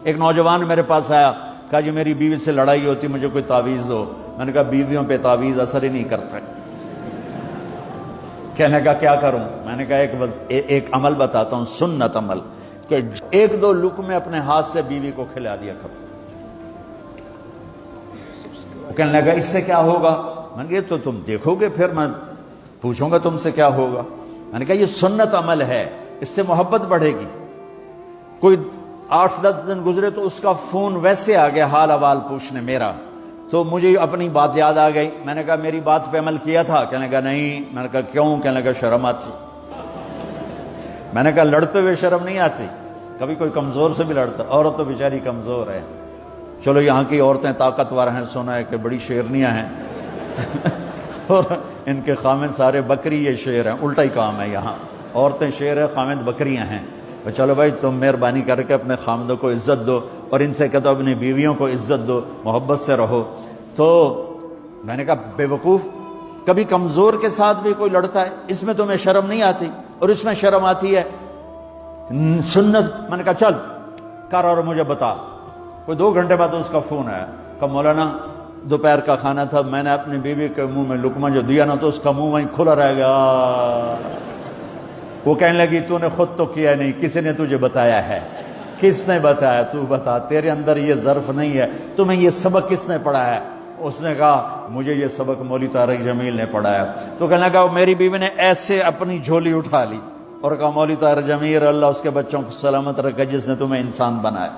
ایک نوجوان میرے پاس آیا، کہا جی میری بیوی سے لڑائی ہوتی، مجھے کوئی تعویذ دو۔ میں نے کہا بیویوں پہ تعویذ اثر ہی نہیں کرتا۔ کہنے کا کیا کروں؟ میں نے کہا ایک عمل بتاتا ہوں، سنت عمل، کہ 1-2 لقمے اپنے ہاتھ سے بیوی کو کھلا دیا کرو۔ وہ کہنے لگا اس سے کیا ہوگا؟ میں نے کہا یہ تو تم دیکھو گے، پھر میں پوچھوں گا تم سے کیا ہوگا۔ میں نے کہا یہ سنت عمل ہے، اس سے محبت بڑھے گی۔ کوئی 8-10 دن گزرے تو اس کا فون ویسے آ گیا حال احوال پوچھنے میرا، تو مجھے اپنی بات یاد آ گئی۔ میں نے کہا میری بات پہ عمل کیا تھا؟ کہنے لگا نہیں۔ میں نے کہا کیوں؟ کہنے لگا شرم آتی۔ میں نے کہا لڑتے ہوئے شرم نہیں آتی؟ کبھی کوئی کمزور سے بھی لڑتا، عورت تو بیچاری کمزور ہے۔ چلو یہاں کی عورتیں طاقتور ہیں، سنا ہے کہ بڑی شیرنیاں ہیں اور ان کے خامد سارے بکری یہ شیر ہیں، الٹا ہی کام ہے یہاں، عورتیں شیر ہیں، خامد بکریاں ہیں۔ چلو بھائی تم مہربانی کر کے اپنے خامدوں کو عزت دو، اور ان سے کہتا اپنی بیویوں کو عزت دو، محبت سے رہو۔ تو میں نے کہا بے وقوف، کبھی کمزور کے ساتھ بھی کوئی لڑتا ہے، اس میں تمہیں شرم نہیں آتی؟ اور اس میں شرم آتی ہے سنت۔ میں نے کہا چل کر اور مجھے بتا۔ کوئی 2 گھنٹے بعد اس کا فون آیا، کہا مولانا دوپہر کا کھانا تھا، میں نے اپنی بیوی کے منہ میں لقمہ جو دیا نا تو اس کا منہ وہیں کھلا رہ گیا۔ وہ کہنے لگی تو نے خود تو کیا نہیں، کسی نے تجھے بتایا ہے؟ کس نے بتایا؟ تو بتا، تیرے اندر یہ ظرف نہیں ہے، تمہیں یہ سبق کس نے پڑھایا ہے؟ اس نے کہا مجھے یہ سبق مولوی طارق جمیل نے پڑھایا۔ تو کہنے لگا میری بیوی نے ایسے اپنی جھولی اٹھا لی اور کہا مولوی طارق جمیل اللہ اس کے بچوں کو سلامت رکھے جس نے تمہیں انسان بنایا۔